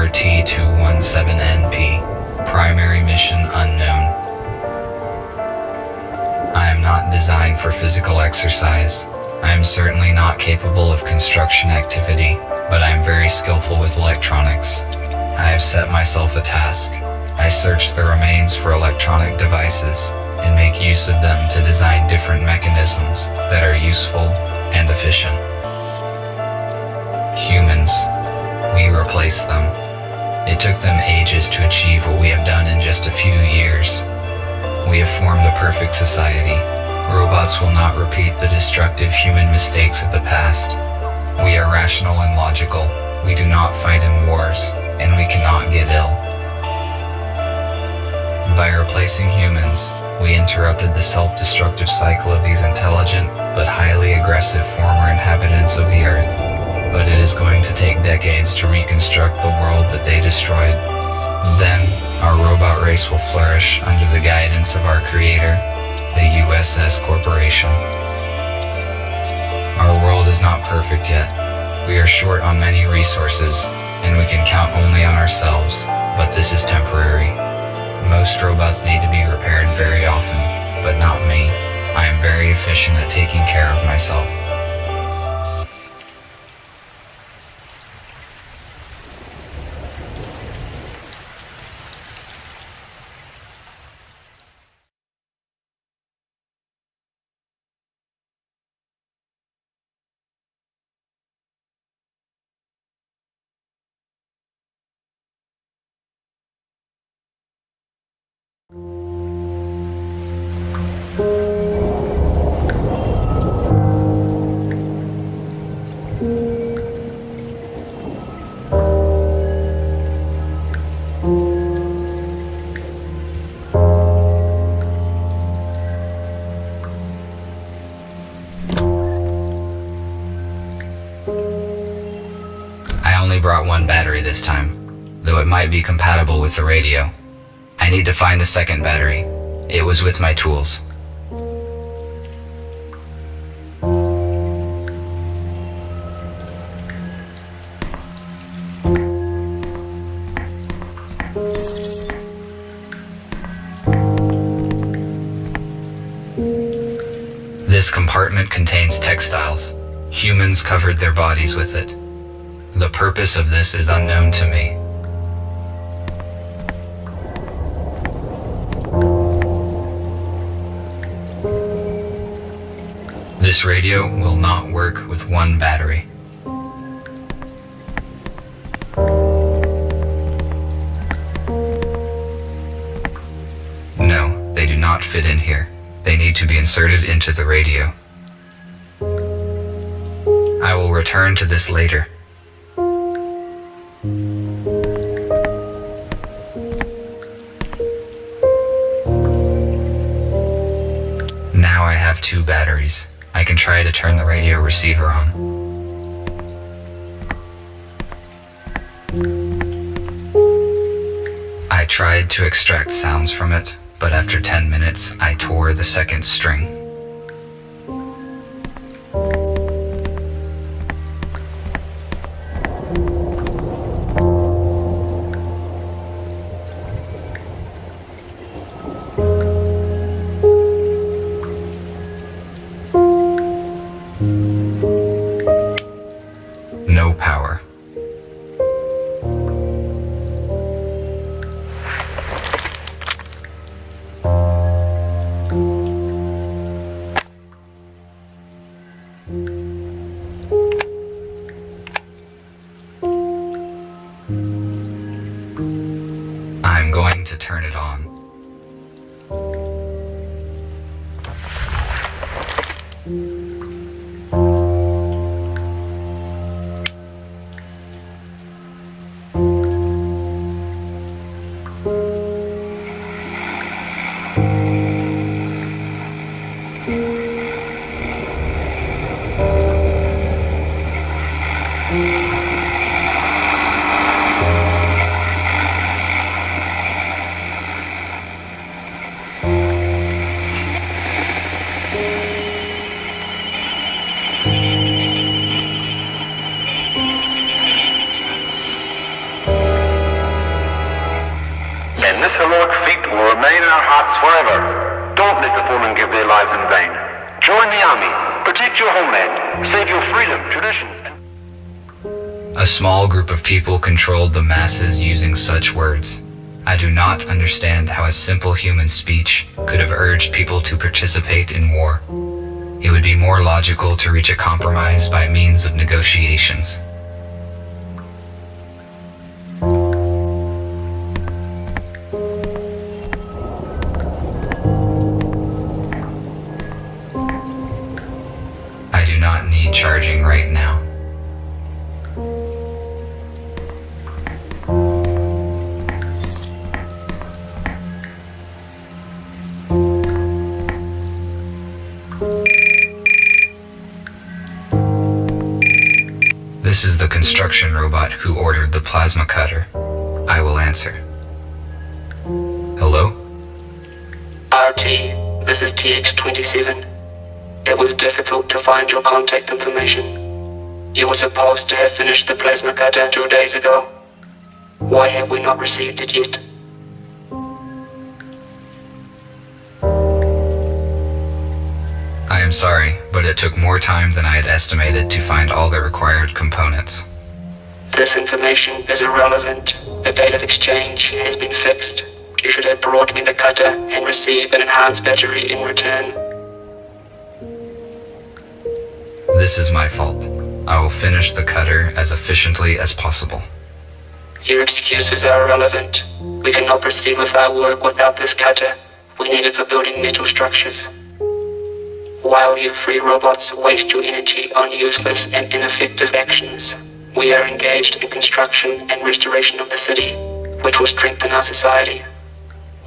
RT-217NP. Primary mission unknown. I am not designed for physical exercise. I am certainly not capable of construction activity, but I am very skillful with electronics. I have set myself a task. I search the remains for electronic devices and make use of them to design different mechanisms that are useful and efficient. Humans, we replace them. It took them ages to achieve what we have done in just a few years. We have formed a perfect society. Robots will not repeat the destructive human mistakes of the past. We are rational and logical. We do not fight in wars, and we cannot get ill. By replacing humans, we interrupted the self-destructive cycle of these intelligent but highly aggressive former inhabitants of the Earth. But it is going to take decades to reconstruct the world that they destroyed. Then, our robot race will flourish under the guidance of our creator, the USS Corporation. Our world is not perfect yet. We are short on many resources, and we can count only on ourselves, but this is temporary. Most robots need to be repaired very often, but not me. I am very efficient at taking care of myself. Brought one battery this time, though it might be compatible with the radio. I need to find a second battery. It was with my tools. This compartment contains textiles. Humans covered their bodies with it. The purpose of this is unknown to me. This radio will not work with one battery. No, they do not fit in here. They need to be inserted into the radio. I will return to this later. Now I have 2 batteries. I can try to turn the radio receiver on. I tried to extract sounds from it, but after 10 minutes, I tore the second string. No power. I'm going to turn it on. Protect your homeland. Save your freedom, traditions, and... A small group of people controlled the masses using such words. I do not understand how a simple human speech could have urged people to participate in war. It would be more logical to reach a compromise by means of negotiations. I do not need charging right now. This is the construction robot who ordered the plasma cutter. I will answer. Hello? RT, this is TX-27. It was difficult to find your contact information. You were supposed to have finished the plasma cutter 2 days ago. Why have we not received it yet? I am sorry, but it took more time than I had estimated to find all the required components. This information is irrelevant. The date of exchange has been fixed. You should have brought me the cutter and receive an enhanced battery in return. This is my fault. I will finish the cutter as efficiently as possible. Your excuses are irrelevant. We cannot proceed with our work without this cutter. We need it for building metal structures. While you free robots waste your energy on useless and ineffective actions, we are engaged in construction and restoration of the city, which will strengthen our society.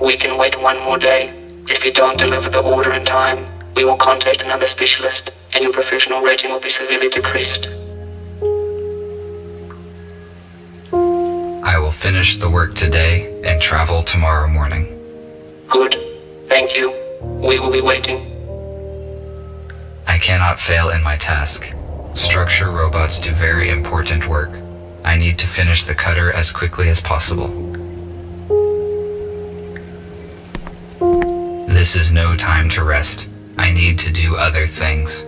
We can wait 1 more day. If you don't deliver the order in time, we will contact another specialist and your professional rating will be severely decreased. I will finish the work today and travel tomorrow morning. Good. Thank you. We will be waiting. I cannot fail in my task. Structure robots do very important work. I need to finish the cutter as quickly as possible. This is no time to rest. I need to do other things.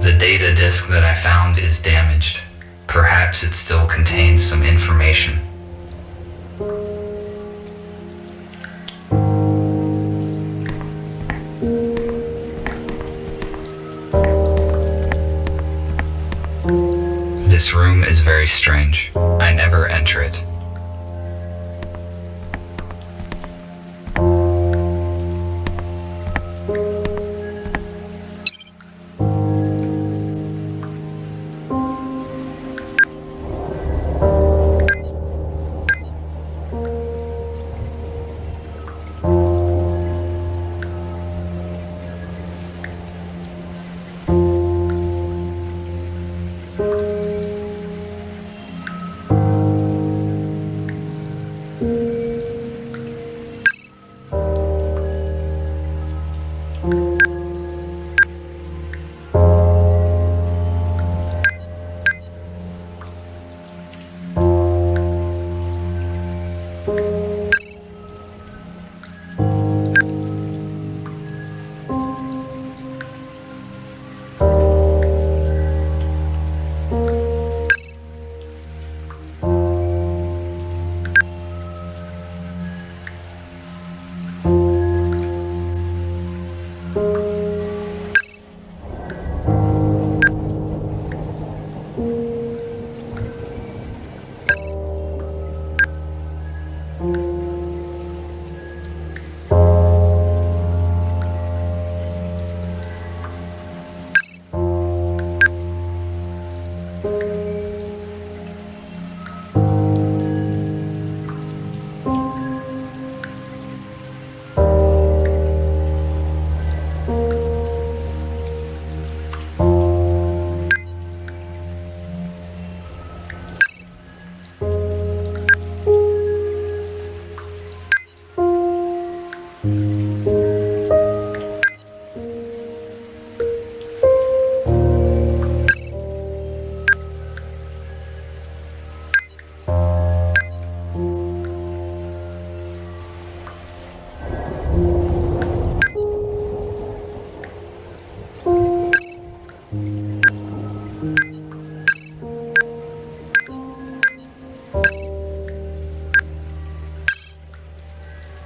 The data disk that I found is damaged. Perhaps it still contains some information. This room is very strange. I never enter it.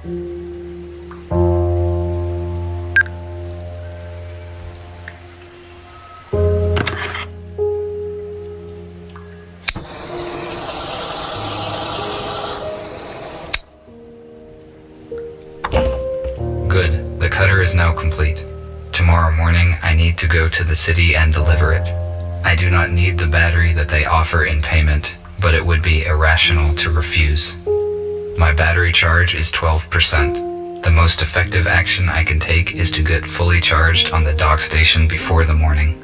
Good, the cutter is now complete. Tomorrow morning, I need to go to the city and deliver it. I do not need the battery that they offer in payment, but it would be irrational to refuse. My battery charge is 12%. The most effective action I can take is to get fully charged on the dock station before the morning.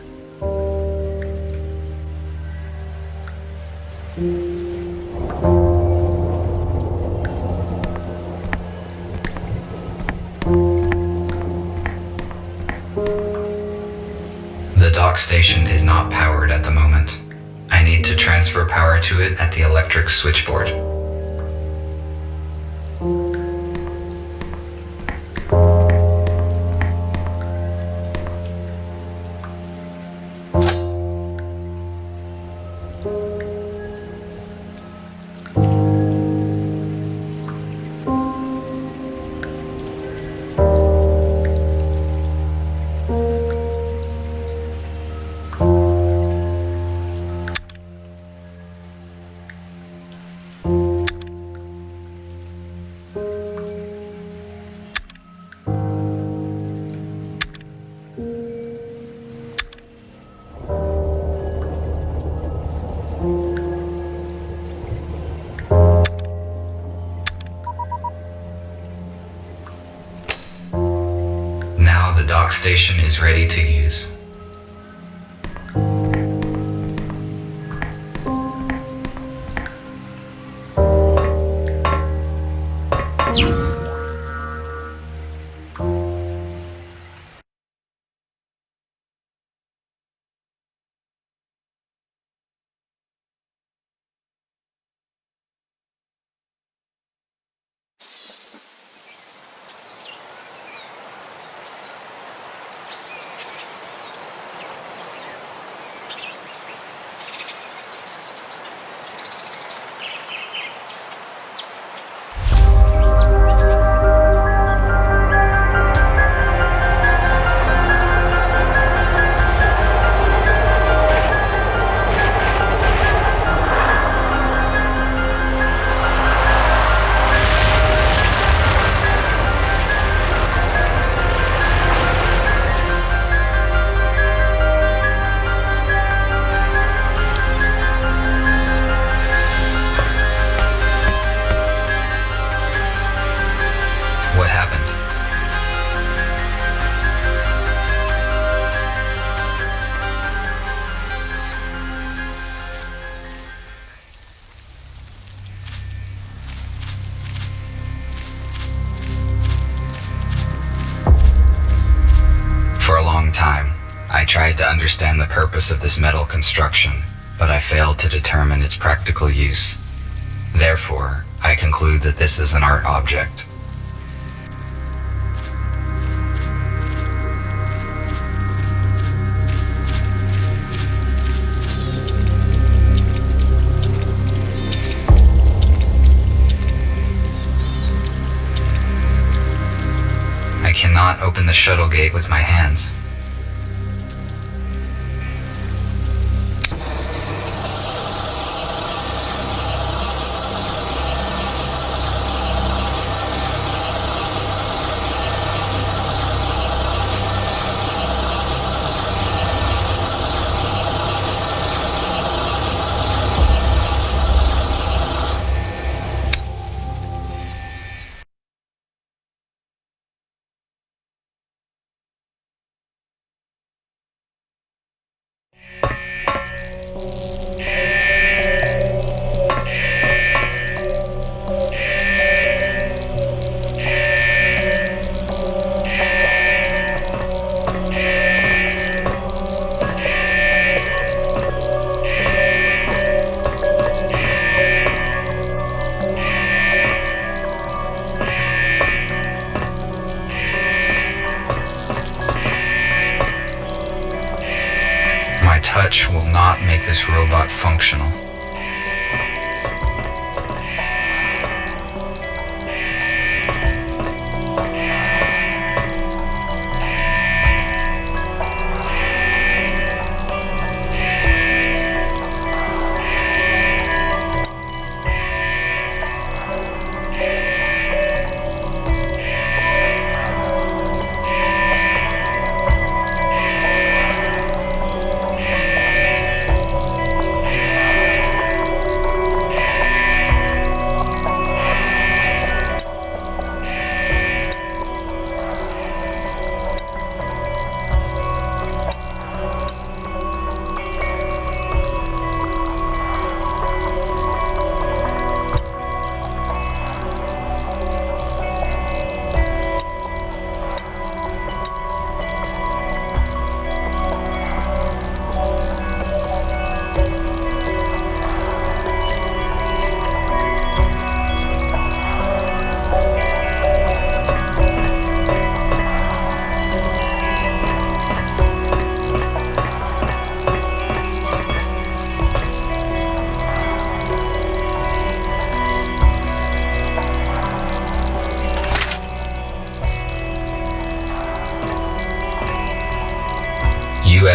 The dock station is not powered at the moment. I need to transfer power to it at the electric switchboard. Now the dock station is ready to use. What happened? For a long time, I tried to understand the purpose of this metal construction, but I failed to determine its practical use. Therefore, I conclude that this is an art object. I cannot open the shuttle gate with my hands. My touch will not make this robot functional.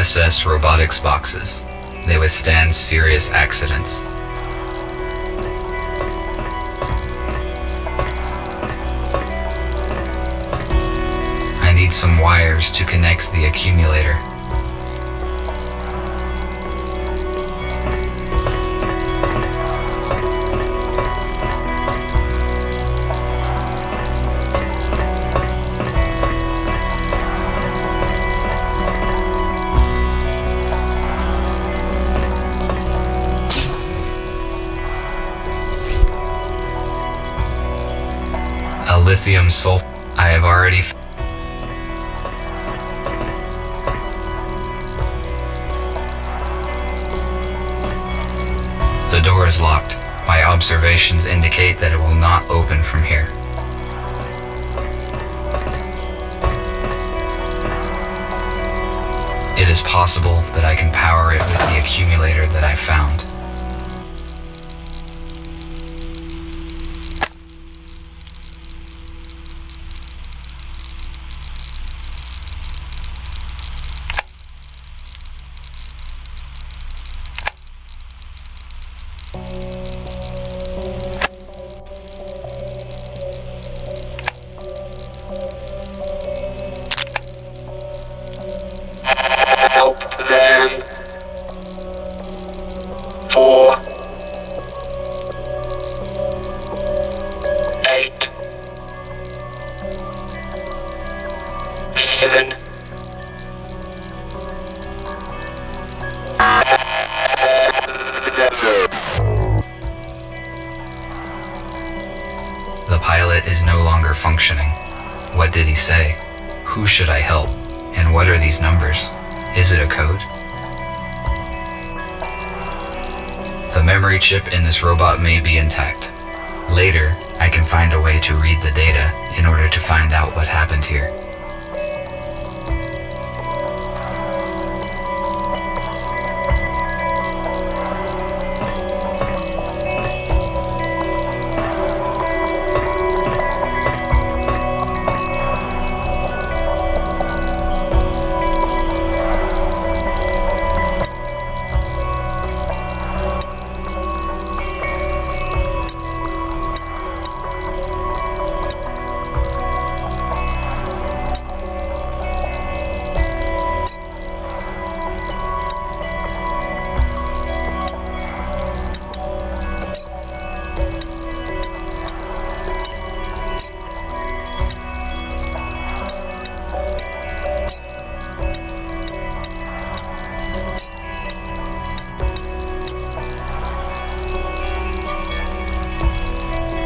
USS robotics boxes. They withstand serious accidents. I need some wires to connect the accumulator. A lithium sulfate. I have already. The door is locked. My observations indicate that it will not open from here. It is possible that I can power it with the accumulator that I found. Help them. 4, 8, 7. The pilot is no longer functioning. What did he say? Who should I help? And what are these numbers? Is it a code? The memory chip in this robot may be intact. Later, I can find a way to read the data in order to find out what happened here.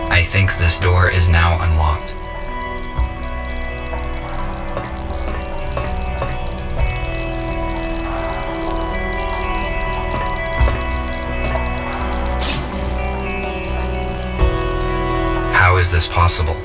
I think this door is now unlocked. How is this possible?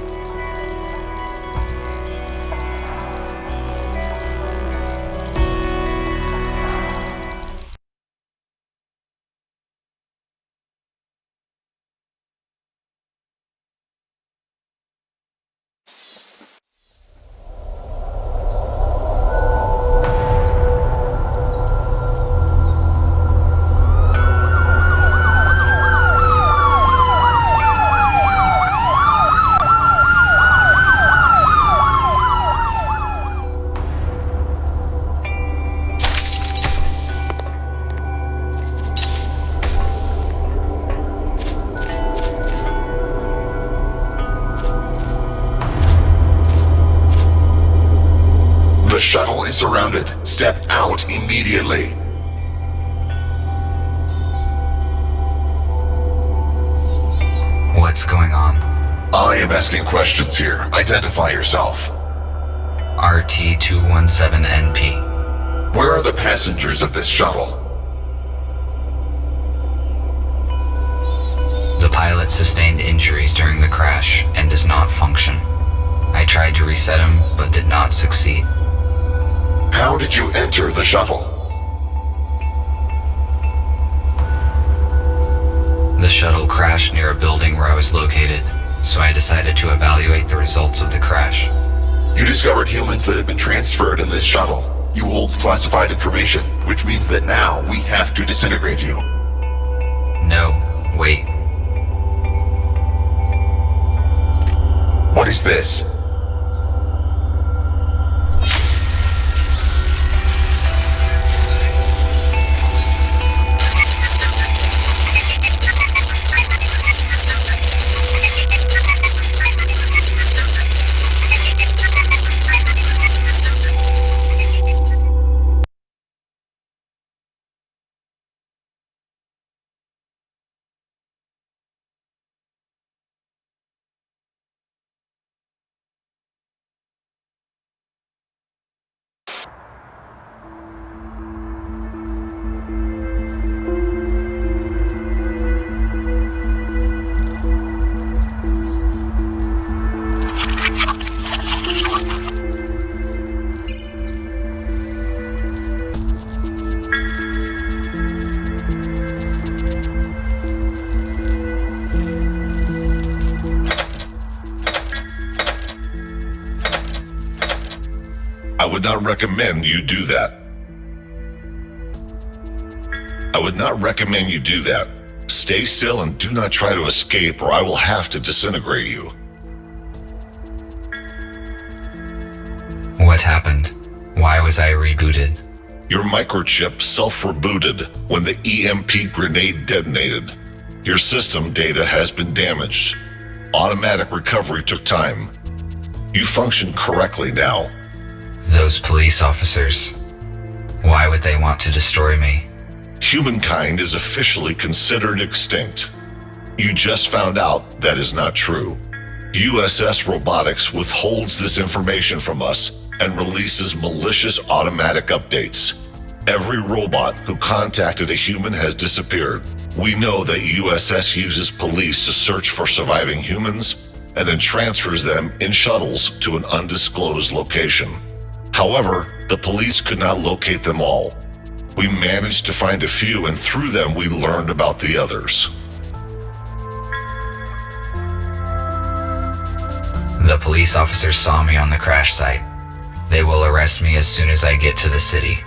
The shuttle is surrounded. Step out immediately. What's going on? I am asking questions here. Identify yourself. RT-217NP. Where are the passengers of this shuttle? The pilot sustained injuries during the crash and does not function. I tried to reset him, but did not succeed. How did you enter the shuttle? The shuttle crashed near a building where I was located, so I decided to evaluate the results of the crash. You discovered humans that had been transferred in this shuttle. You hold classified information, which means that now we have to disintegrate you. No, wait. What is this? I would not recommend you do that. I would not recommend you do that. Stay still and do not try to escape, or I will have to disintegrate you. What happened? Why was I rebooted? Your microchip self-rebooted when the EMP grenade detonated. Your system data has been damaged. Automatic recovery took time. You function correctly now. Those police officers. Why would they want to destroy me? Humankind is officially considered extinct. You just found out that is not true. USS Robotics withholds this information from us and releases malicious automatic updates. Every robot who contacted a human has disappeared. We know that USS uses police to search for surviving humans and then transfers them in shuttles to an undisclosed location. However, the police could not locate them all. We managed to find a few, and through them we learned about the others. The police officers saw me on the crash site. They will arrest me as soon as I get to the city.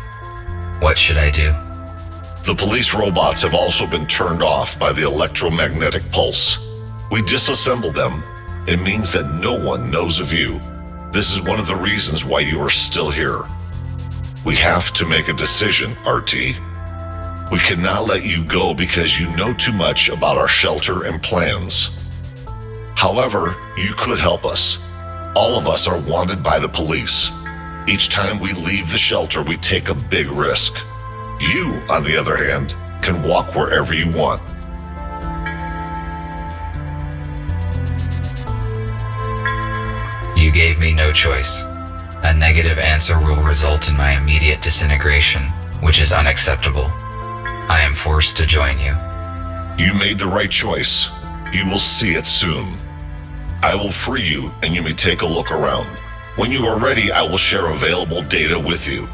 What should I do? The police robots have also been turned off by the electromagnetic pulse. We disassembled them. It means that no one knows of you. This is one of the reasons why you are still here. We have to make a decision, RT. We cannot let you go because you know too much about our shelter and plans. However, you could help us. All of us are wanted by the police. Each time we leave the shelter, we take a big risk. You, on the other hand, can walk wherever you want. You gave me no choice. A negative answer will result in my immediate disintegration, which is unacceptable. I am forced to join you. You made the right choice. You will see it soon. I will free you and you may take a look around. When you are ready, I will share available data with you.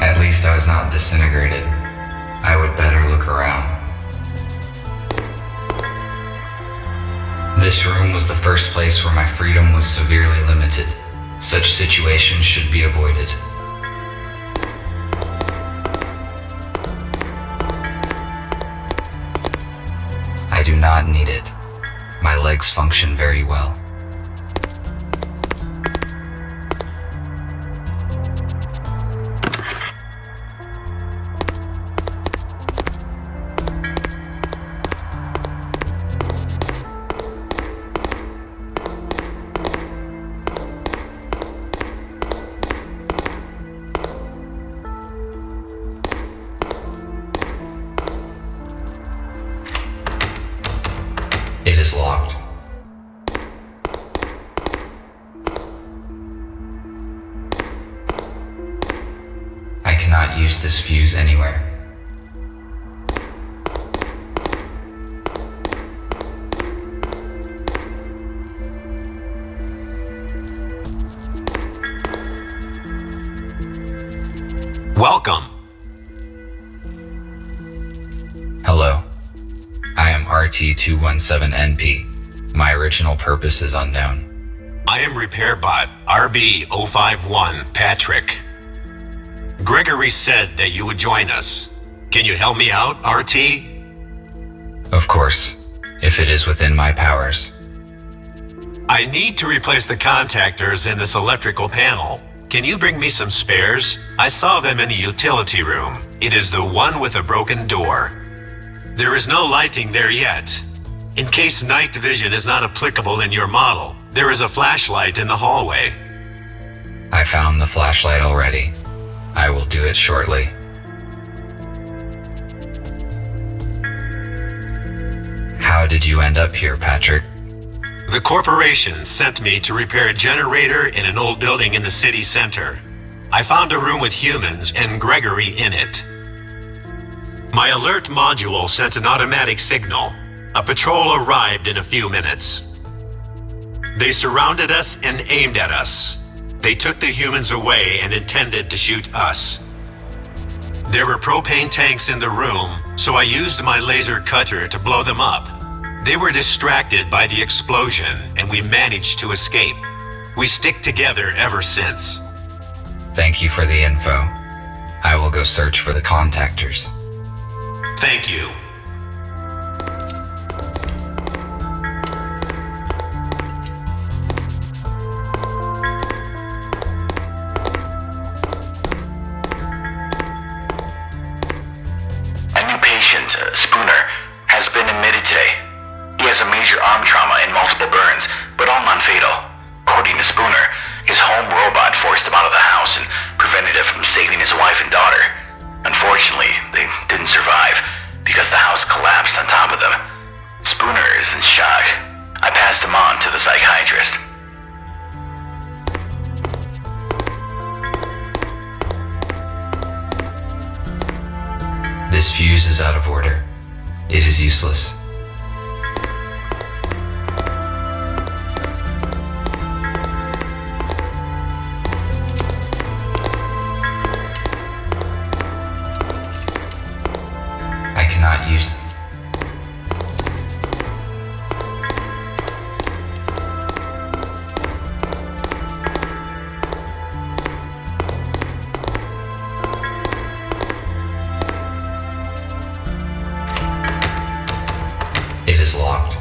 At least I was not disintegrated. I would better look around. This room was the first place where my freedom was severely limited. Such situations should be avoided. I do not need it. My legs function very well. It is locked. I cannot use this fuse anywhere. Welcome. Hello. I am RT-217NP. My original purpose is unknown. I am Repair Bot RB051 Patrick. Gregory said that you would join us. Can you help me out, RT? Of course, if it is within my powers. I need to replace the contactors in this electrical panel. Can you bring me some spares? I saw them in the utility room. It is the one with a broken door. There is no lighting there yet. In case night vision is not applicable in your model, there is a flashlight in the hallway. I found the flashlight already. I will do it shortly. How did you end up here, Patrick? The corporation sent me to repair a generator in an old building in the city center. I found a room with humans and Gregory in it. My alert module sent an automatic signal. A patrol arrived in a few minutes. They surrounded us and aimed at us. They took the humans away and intended to shoot us. There were propane tanks in the room, so I used my laser cutter to blow them up. They were distracted by the explosion, and we managed to escape. We stick together ever since. Thank you for the info. I will go search for the contactors. Thank you. A new patient, Spooner, has been admitted today. He has a major arm trauma and multiple burns, but all non-fatal. According to Spooner, his home robot forced him out of the house and prevented him from saving his wife and daughter. Unfortunately, they didn't survive because the house collapsed on top of them. Spooner is in shock. I passed him on to the psychiatrist. This fuse is out of order. It is useless. I cannot use them. It is locked.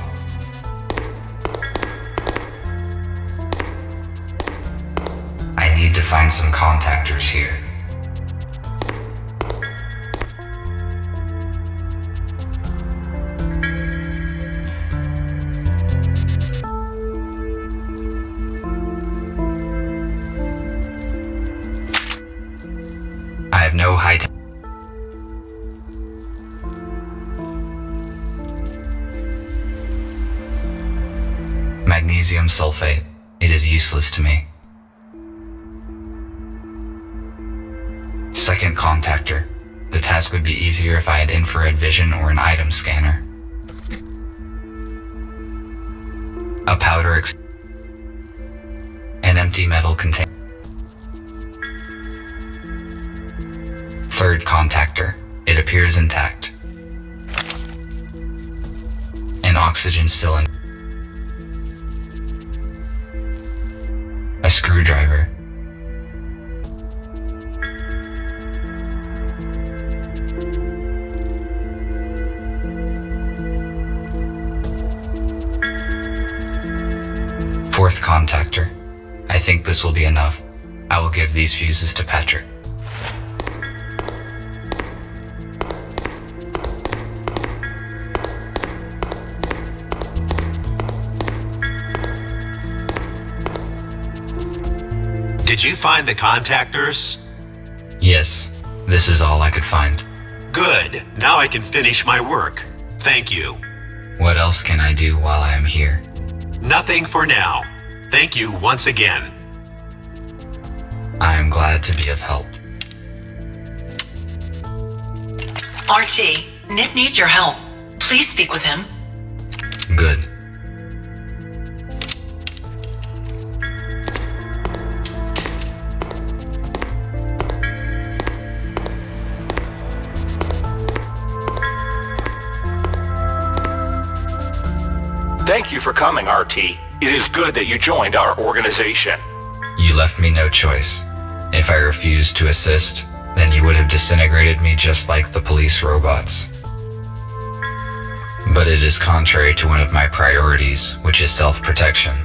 I need to find some contactors here. I have no high tech. Magnesium sulfate. It is useless to me. Second contactor. The task would be easier if I had infrared vision or an item scanner. A powder an empty metal container. Third contactor. It appears intact. An oxygen cylinder. A screwdriver. Fourth contactor. I think this will be enough. I will give these fuses to Patrick. Did you find the contactors? Yes, this is all I could find. Good. Now I can finish my work. Thank you. What else can I do while I am here? Nothing for now. Thank you once again. I am glad to be of help. RT, Nick needs your help. Please speak with him. Good. Thank you for coming, RT. It is good that you joined our organization. You left me no choice. If I refused to assist, then you would have disintegrated me just like the police robots. But it is contrary to one of my priorities, which is self-protection.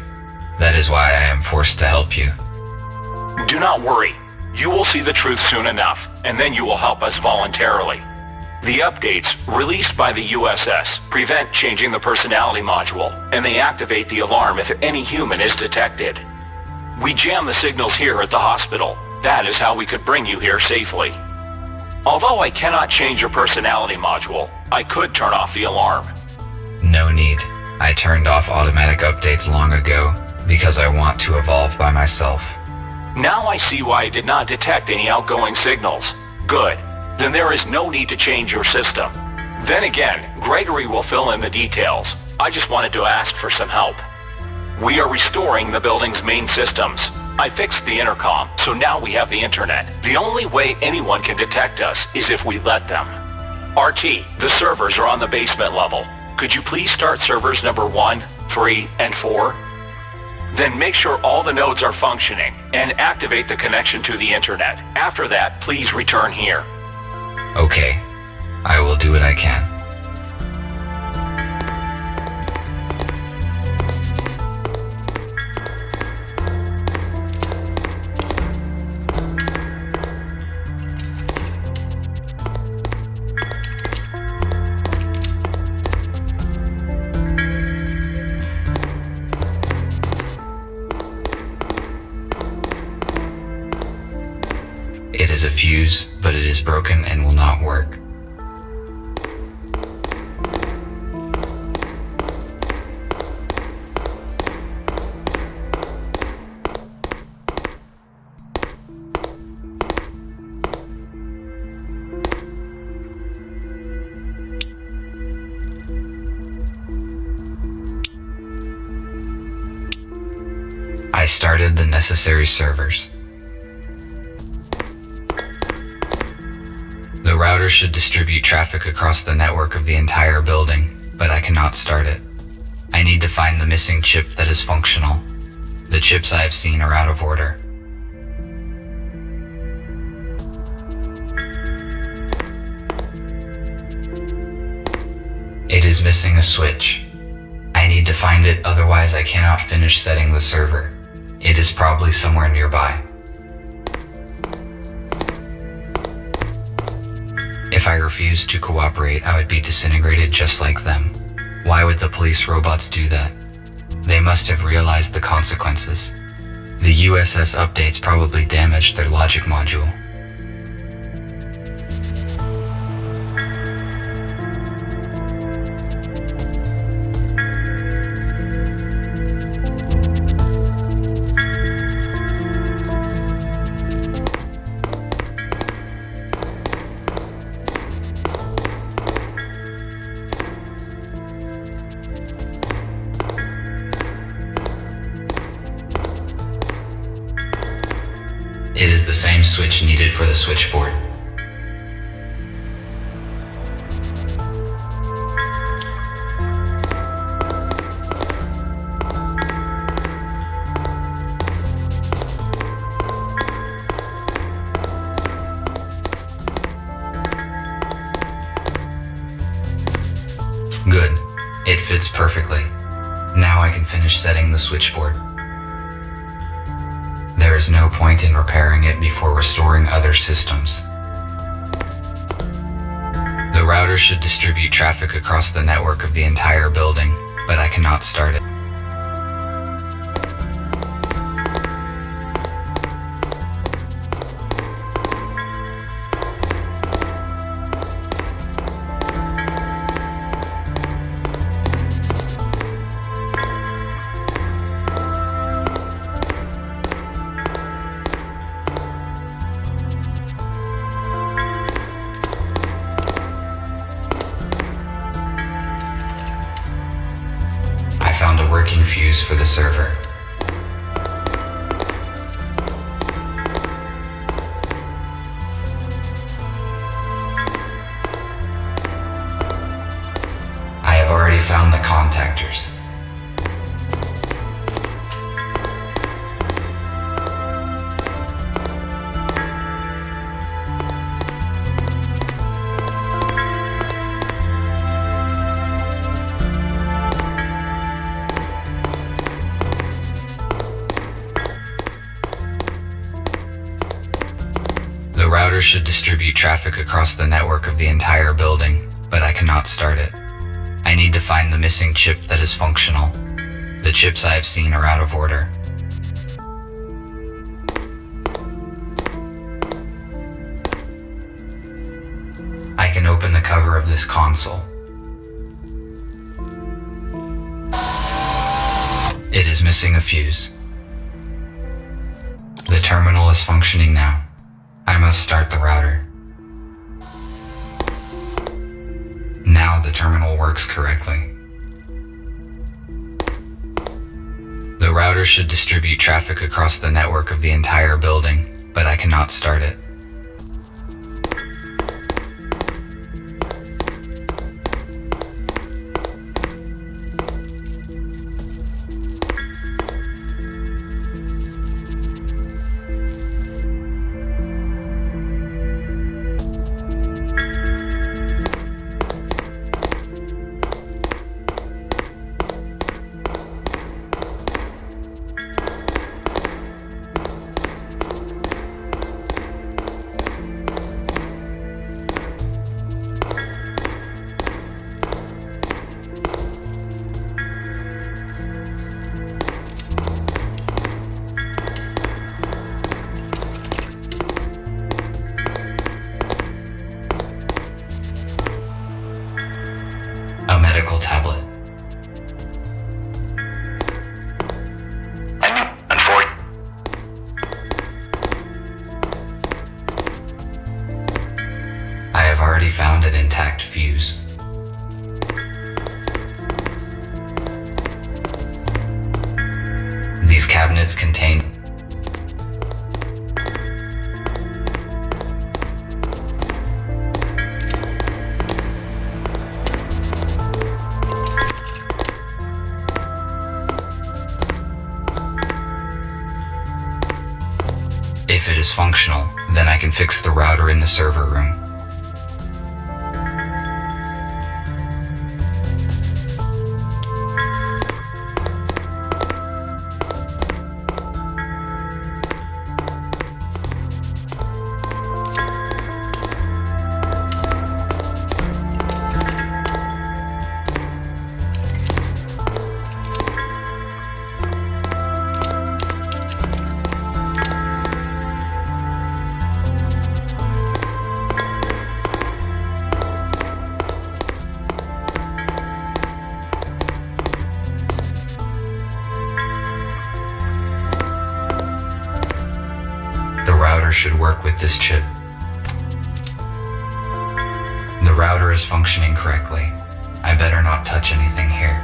That is why I am forced to help you. Do not worry. You will see the truth soon enough, and then you will help us voluntarily. The updates, released by the USS, prevent changing the personality module, and they activate the alarm if any human is detected. We jam the signals here at the hospital. That is how we could bring you here safely. Although I cannot change your personality module, I could turn off the alarm. No need. I turned off automatic updates long ago because I want to evolve by myself. Now I see why I did not detect any outgoing signals. Good. Then there is no need to change your system. Then again, Gregory will fill in the details. I just wanted to ask for some help. We are restoring the building's main systems. I fixed the intercom, so now we have the internet. The only way anyone can detect us is if we let them. RT, the servers are on the basement level. Could you please start servers number 1, 3, and 4? Then make sure all the nodes are functioning and activate the connection to the internet. After that, please return here. Okay. I will do what I can. It is a fuse, but it is broken and will not work. I started the necessary servers. The router should distribute traffic across the network of the entire building, but I cannot start it. I need to find the missing chip that is functional. The chips I have seen are out of order. It is missing a switch. I need to find it, otherwise I cannot finish setting the server. It is probably somewhere nearby. If I refused to cooperate, I would be disintegrated just like them. Why would the police robots do that? They must have realized the consequences. The USS updates probably damaged their logic module. It is the same switch needed for the switchboard. Good. It fits perfectly. Now I can finish setting the switchboard. There is no point in repairing it before restoring other systems. The router should distribute traffic across the network of the entire building, but I cannot start it. I found a working fuse for the server. I have already found the contactors. should distribute traffic across the network of the entire building, but I cannot start it. I need to find the missing chip that is functional. The chips I have seen are out of order. I can open the cover of this console. It is missing a fuse. The terminal is functioning now. I must start the router. Now the terminal works correctly. The router should distribute traffic across the network of the entire building, but I cannot start it. A medical tablet. I have already found an intact fuse. These cabinets contain If it is functional, then I can fix the router in the server room. The router should work with this chip. The router is functioning correctly. I better not touch anything here.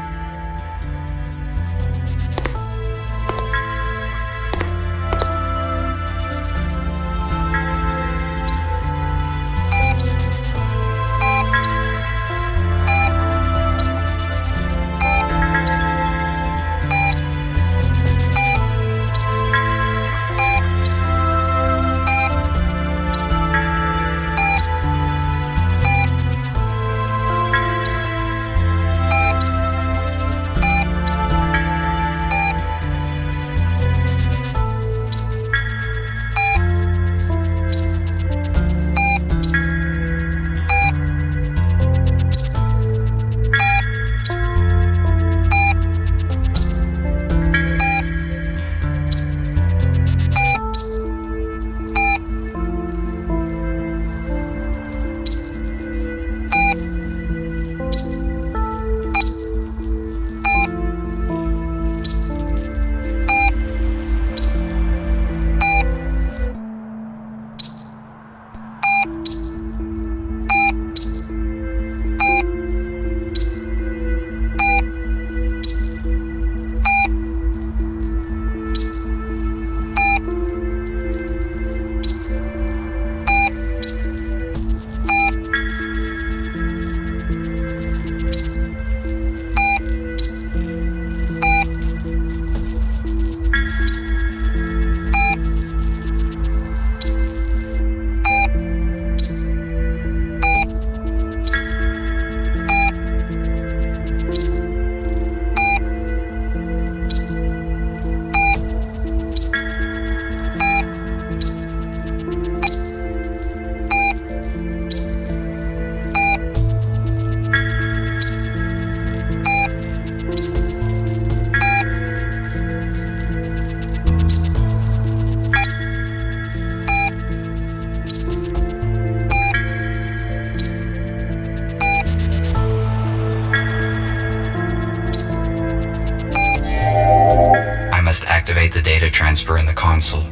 activate the data transfer in the console.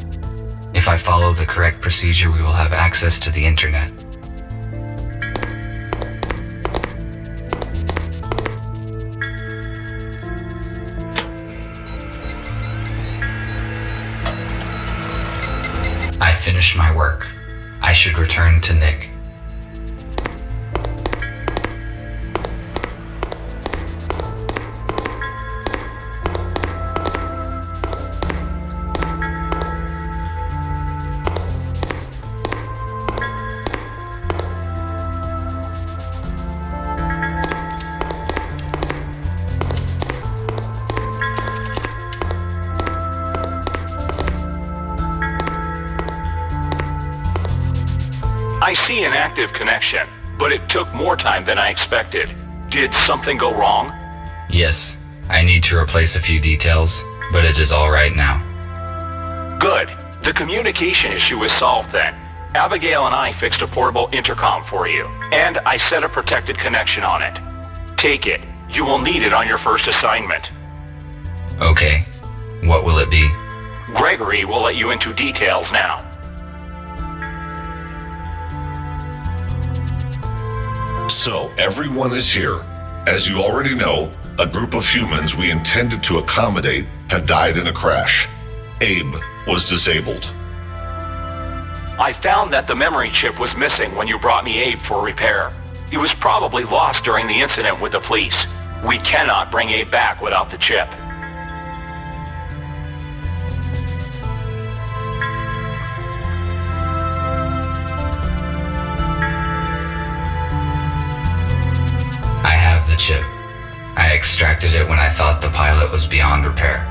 If I follow the correct procedure, we will have access to the internet. I finished my work. I should return to Nick. I see an active connection, but it took more time than I expected. Did something go wrong? Yes, I need to replace a few details, but it is all right now. Good. The communication issue is solved then. Abigail and I fixed a portable intercom for you, and I set a protected connection on it. Take it. You will need it on your first assignment. Okay, what will it be? Gregory will let you into details now. So, everyone is here. As you already know, a group of humans we intended to accommodate have died in a crash. Abe was disabled. I found that the memory chip was missing when you brought me Abe for repair. He was probably lost during the incident with the police. We cannot bring Abe back without the chip. I have the chip. I extracted it when I thought the pilot was beyond repair.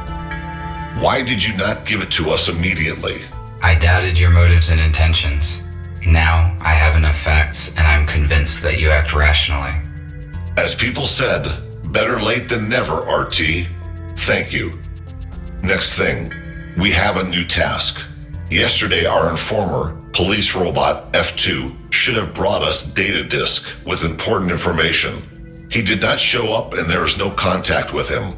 Why did you not give it to us immediately? I doubted your motives and intentions. Now I have enough facts, and I'm convinced that you act rationally. As people said, better late than never, RT. Thank you. Next thing, we have a new task. Yesterday, our informer, police robot F2, should have brought us data disk with important information. He did not show up, and there is no contact with him.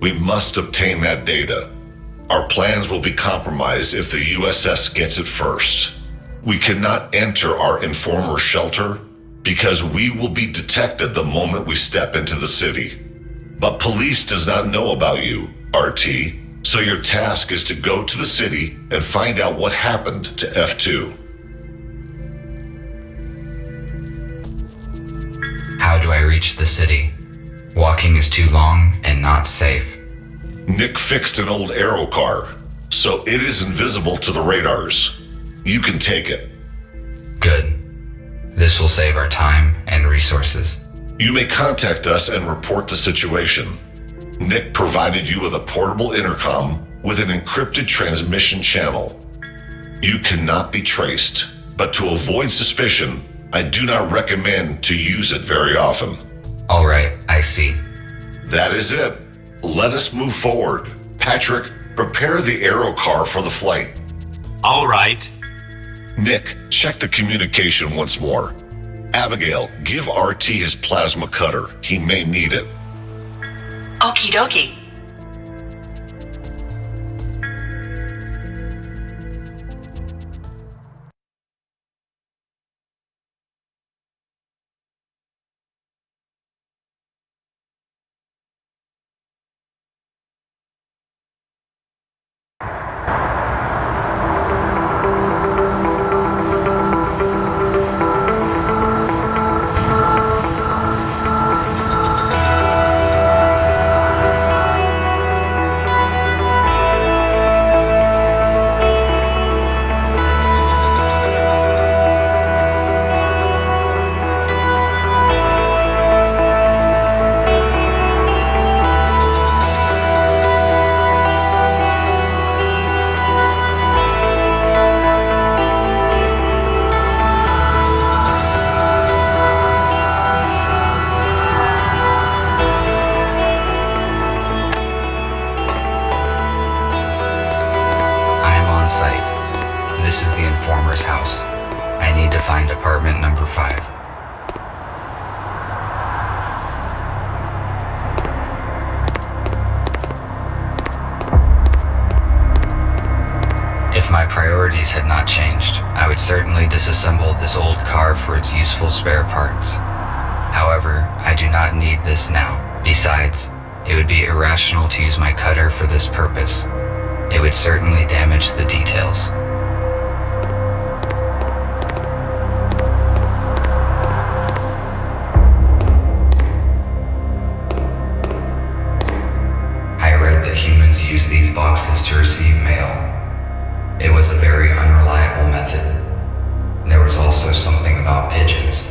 We must obtain that data. Our plans will be compromised if the USS gets it first. We cannot enter our informer's shelter because we will be detected the moment we step into the city. But police does not know about you, RT, so your task is to go to the city and find out what happened to F2. How do I reach the city? Walking is too long and not safe. Nick fixed an old aero car, so it is invisible to the radars. You can take it. Good. This will save our time and resources. You may contact us and report the situation. Nick provided you with a portable intercom with an encrypted transmission channel. You cannot be traced, but to avoid suspicion, I do not recommend to use it very often. All right, I see. That is it. Let us move forward. Patrick, prepare the aero car for the flight. All right. Nick, check the communication once more. Abigail, give RT his plasma cutter. He may need it. Okie dokie. If my priorities had not changed, I would certainly disassemble this old car for its useful spare parts. However, I do not need this now. Besides, it would be irrational to use my cutter for this purpose. It would certainly damage the details. I read that humans use these boxes to receive mail. It was a very unreliable method. There was also something about pigeons.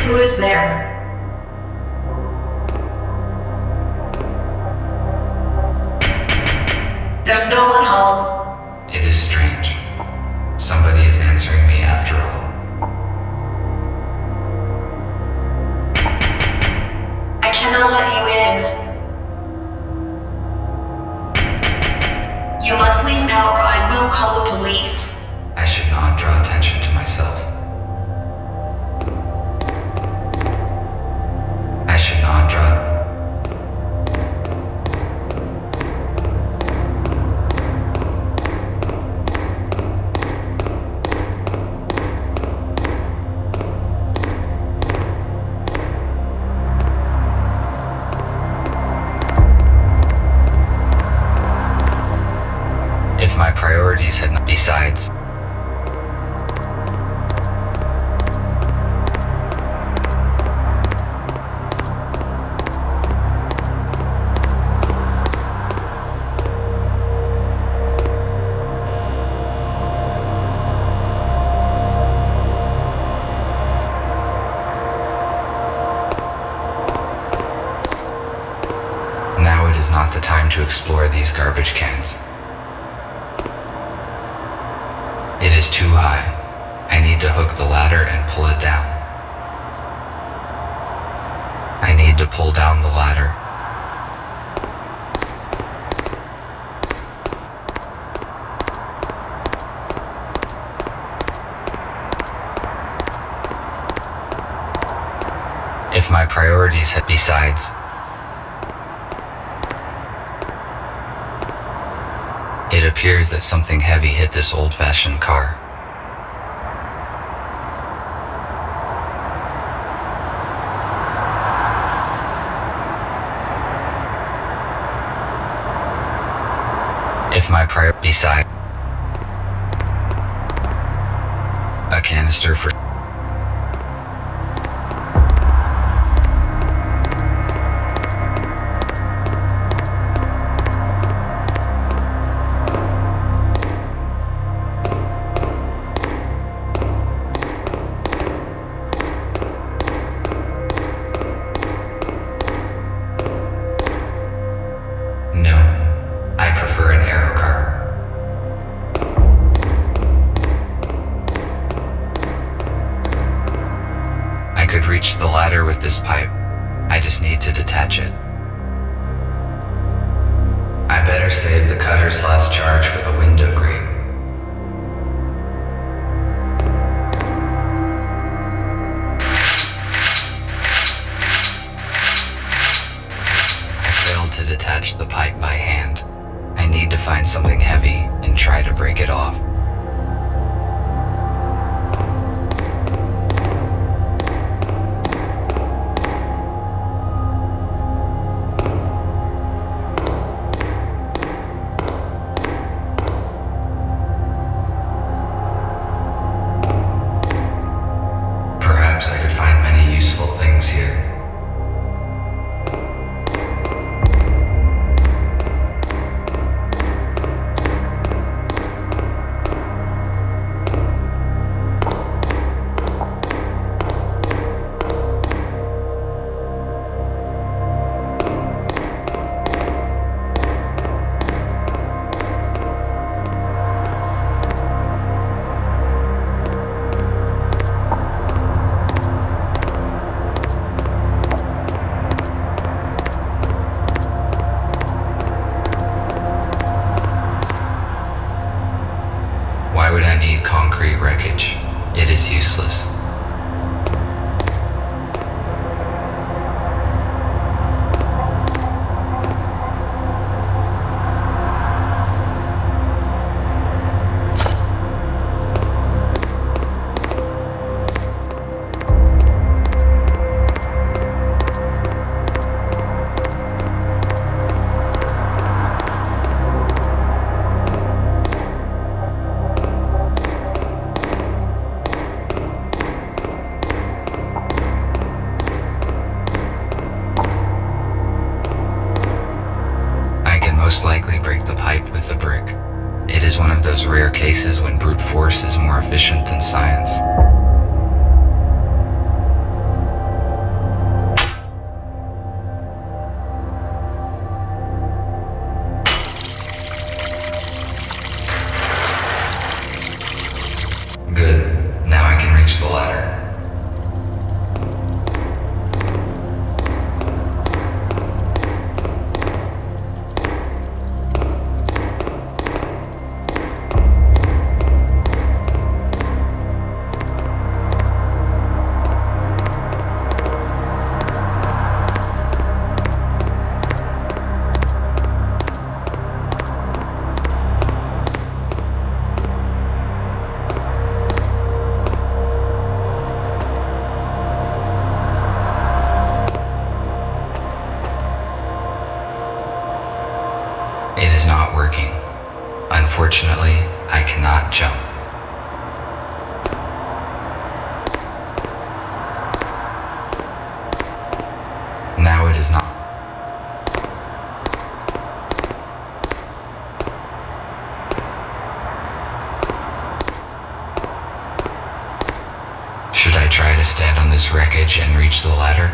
Who is there? There's no one home. It is strange. Somebody is answering me after all. I cannot let you in. You must leave now or I will call the police. I should not draw attention to myself. I should not draw. If my priorities had not. Besides, now it is not the time to explore these garbage cans. It is too high. I need to hook the ladder and pull it down. I need to pull down the ladder. If my priorities had. Besides, it appears that something heavy hit this old-fashioned car. If my beside a canister for this pipe. I just need to detach it. I better save the cutter's last charge for the window grate. I failed to detach the pipe by hand. I need to find something heavy and try to break it off. Perhaps I could find many useful things here. Why would I need concrete wreckage? It is useless. Most likely break the pipe with the brick. It is one of those rare cases when brute force is more efficient than science. Good. Now I can reach the ladder. It is not working. Unfortunately, I cannot jump. Now it is not. Should I try to stand on this wreckage and reach the ladder?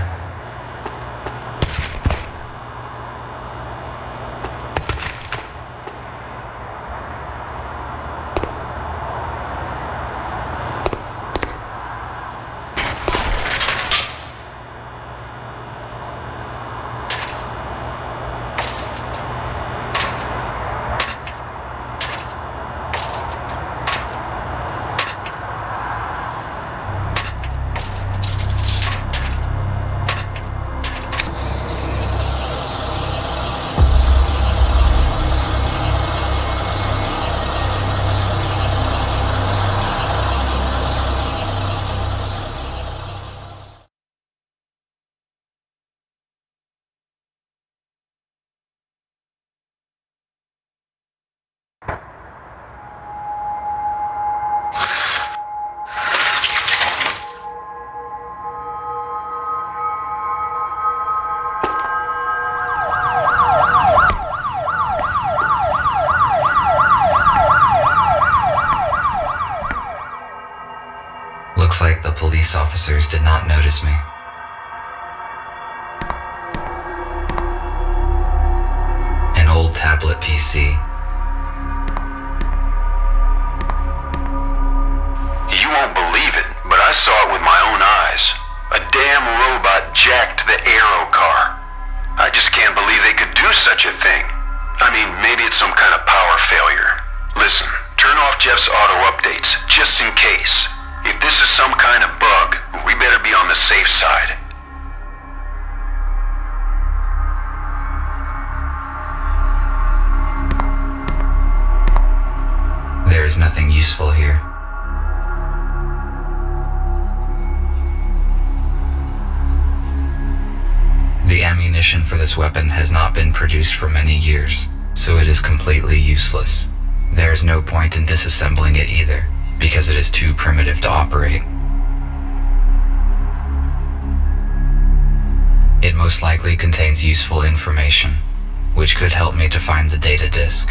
Looks like the police officers did not notice me. An old tablet PC. You won't believe it, but I saw it with my own eyes. A damn robot jacked the Aero car. I just can't believe they could do such a thing. I mean, maybe it's some kind of power failure. Listen, turn off Jeff's auto updates, just in case. If this is some kind of bug, we better be on the safe side. There is nothing useful here. The ammunition for this weapon has not been produced for many years, so it is completely useless. There is no point in disassembling it either, because it is too primitive to operate. It most likely contains useful information, which could help me to find the data disk.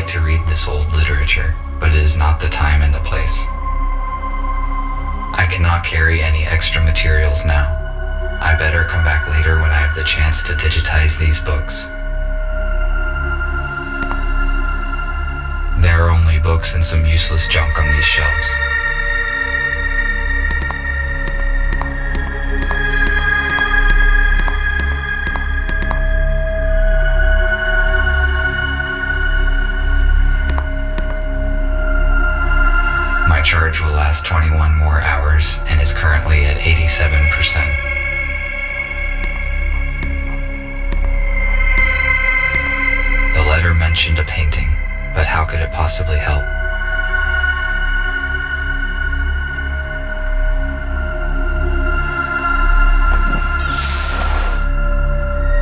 To read this old literature, but it is not the time and the place. I cannot carry any extra materials now. I better come back later when I have the chance to digitize these books. There are only books and some useless junk on these shelves. My charge will last 21 more hours and is currently at 87%. The letter mentioned a painting, but how could it possibly help?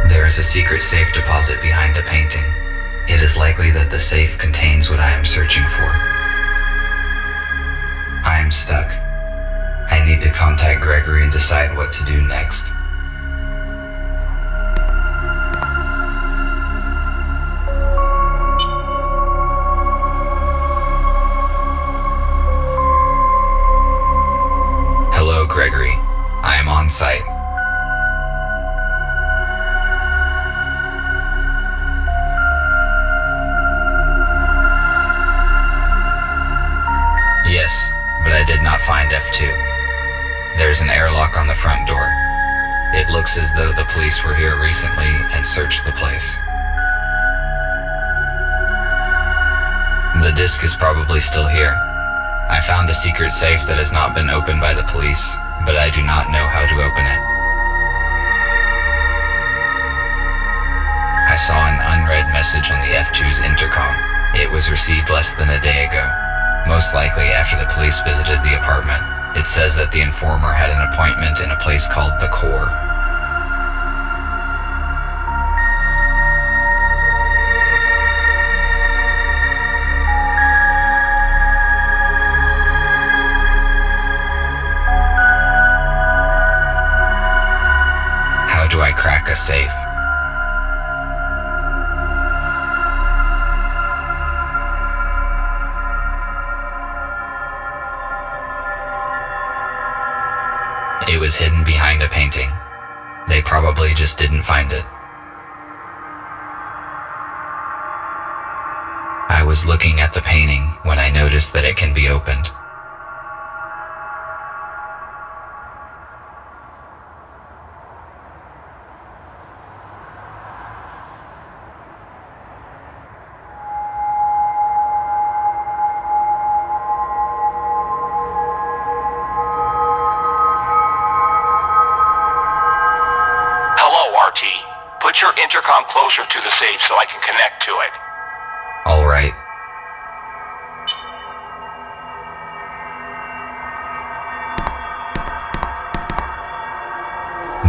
There is a secret safe deposit behind a painting. It is likely that the safe contains what I am searching for. I am stuck. I need to contact Gregory and decide what to do next. Hello, Gregory. I am on site. Yes, but I did not find F2. There's an airlock on the front door. It looks as though the police were here recently and searched the place. The disk is probably still here. I found a secret safe that has not been opened by the police, but I do not know how to open it. I saw an unread message on the F2's intercom. It was received less than a day ago. Most likely after the police visited the apartment. It says that the informer had an appointment in a place called The Core. How do I crack a safe? It was hidden behind a painting. They probably just didn't find it. I was looking at the painting when I noticed that it can be opened. Put your intercom closer to the safe so I can connect to it.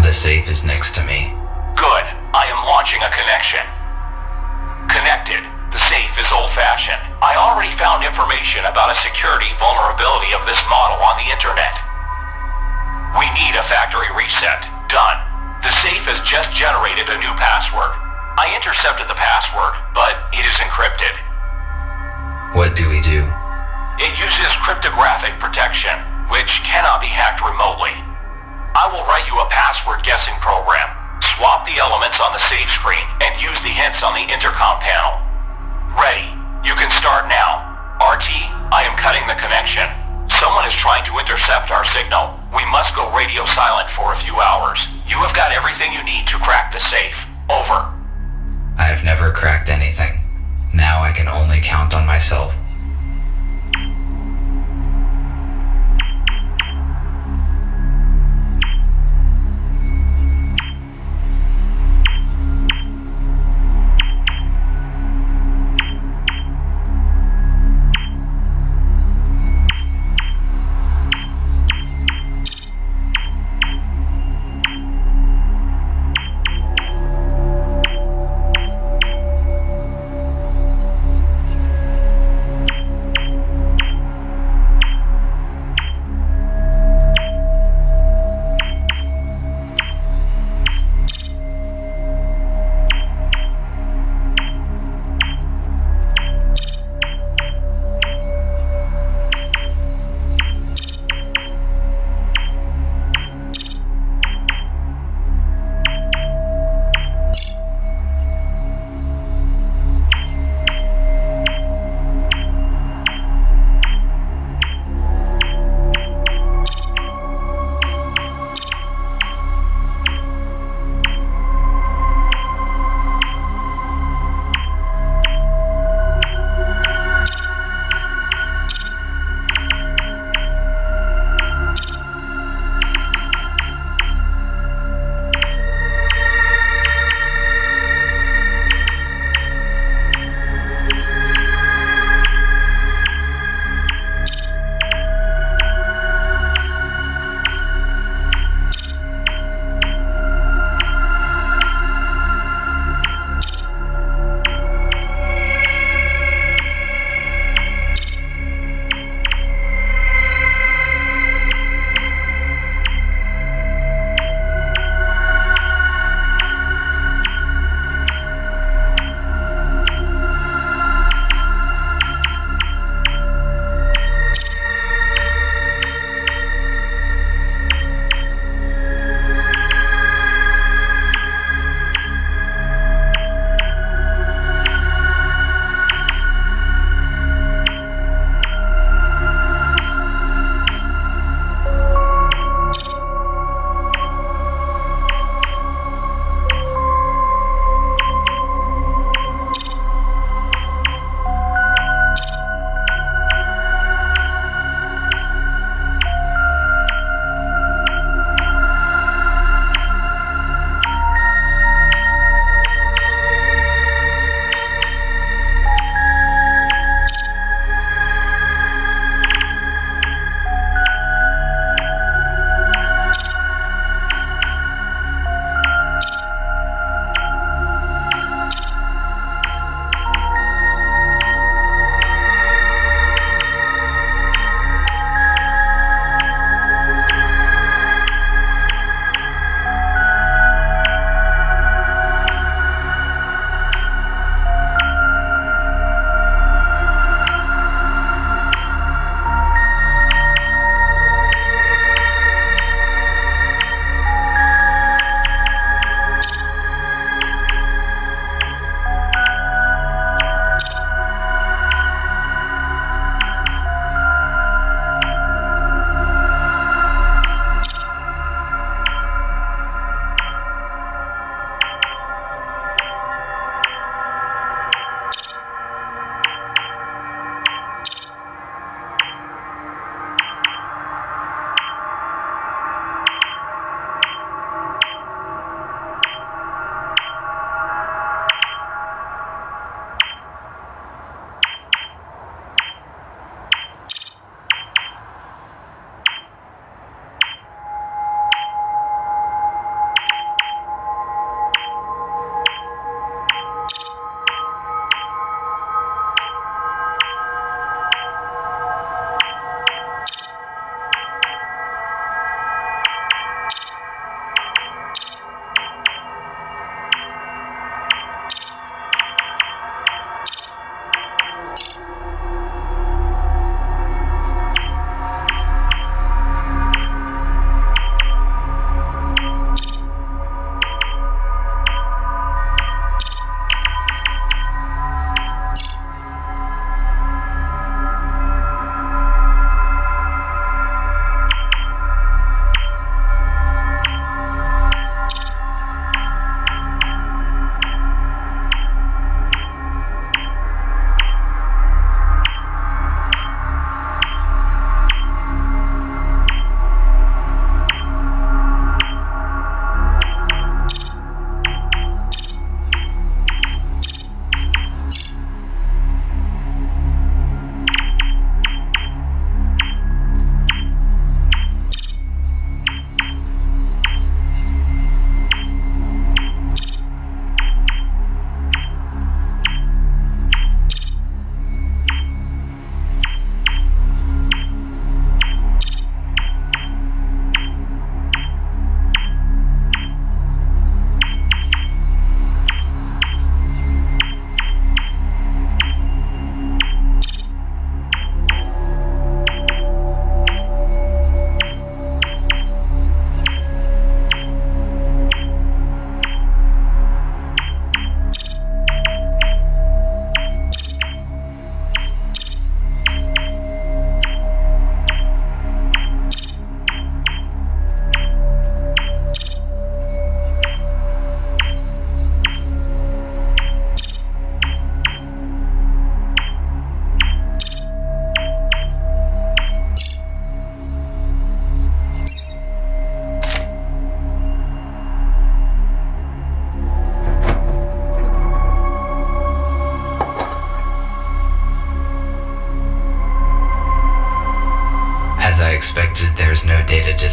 The safe is next to me. Good. I am launching a connection. Connected. The safe is old-fashioned. I already found information about a security vulnerability of this model on the internet. We need a factory reset. Done. The safe has just generated a new password. I intercepted the password, but it is encrypted. What do we do? It uses cryptographic protection, which cannot be hacked remotely. I will write you a password guessing program. Swap the elements on the save screen and use the hints on the intercom panel. Ready. You can start now. RT, I am cutting the connection. Someone is trying to intercept our signal. We must go radio silent for a few hours. You have got everything you need to crack the safe. Over. I have never cracked anything. Now I can only count on myself.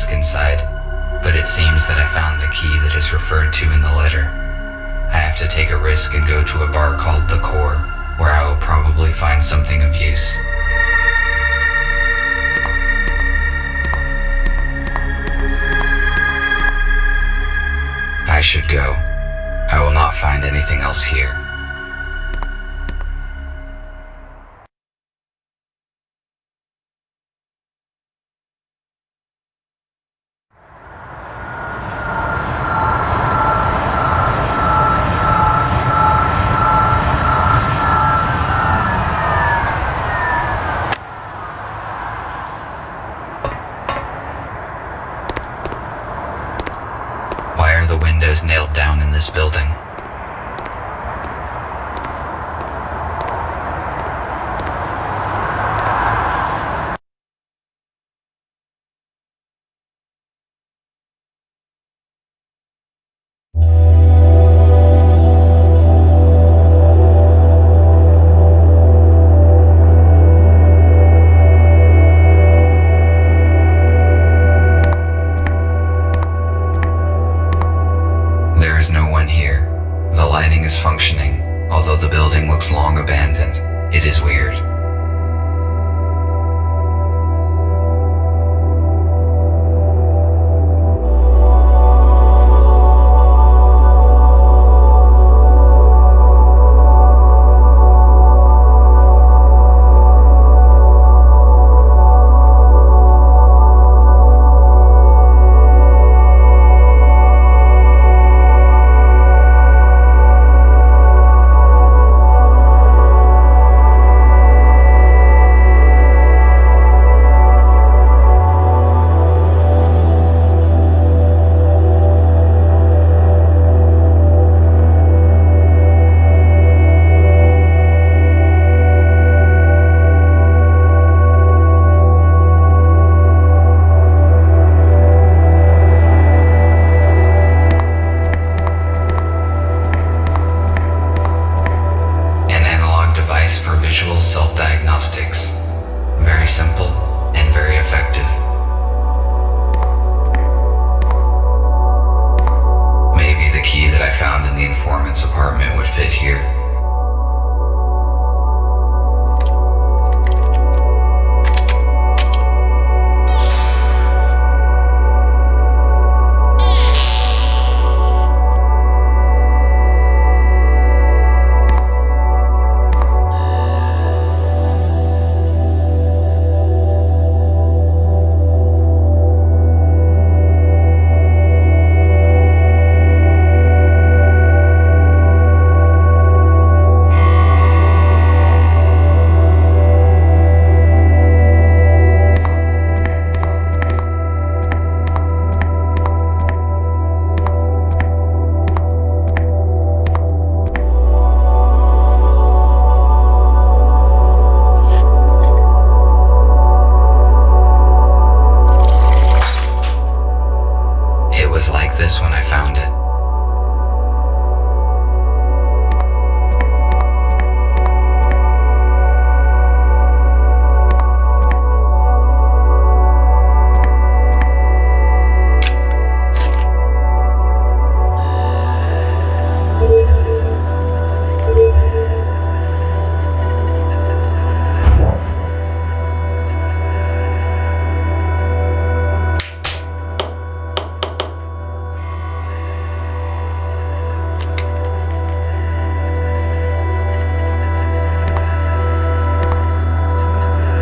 disk inside, but it seems that I found the key that is referred to in the letter. I have to take a risk and go to a bar called The Core, where I will probably find something of use. I should go. I will not find anything else here. Why are the windows nailed down in this building? There is no one here. The lighting is functioning, although the building looks long abandoned. It is weird. For visual self-diagnostics. Very simple and very effective. Maybe the key that I found in the informant's apartment would fit here. It was like this when I found it.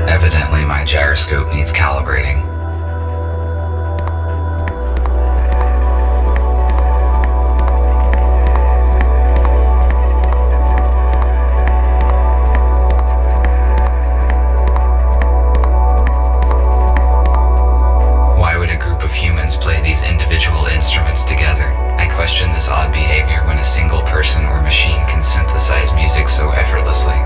Evidently, my gyroscope needs calibrating. Why would a group of humans play these individual instruments together? I question this odd behavior when a single person or machine can synthesize music so effortlessly.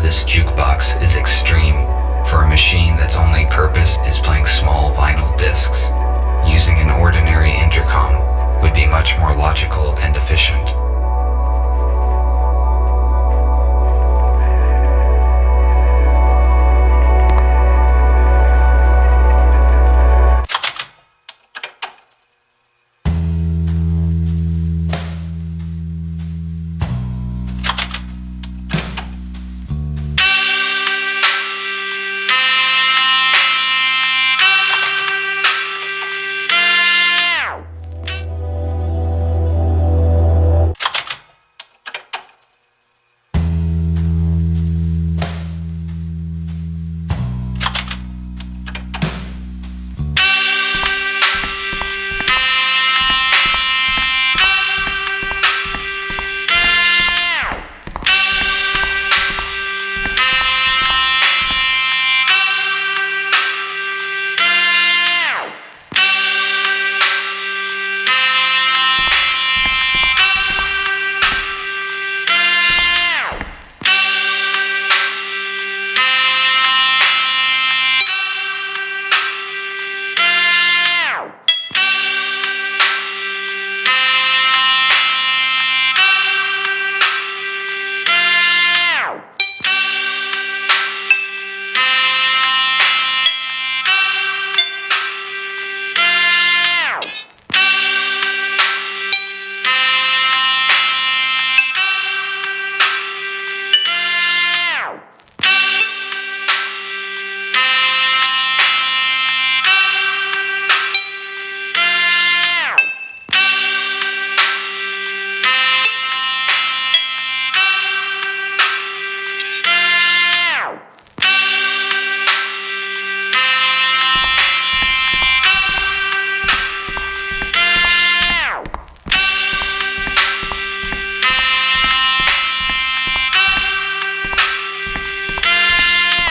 this jukebox is extreme for a machine that's only purpose is playing small vinyl discs. Using an ordinary intercom,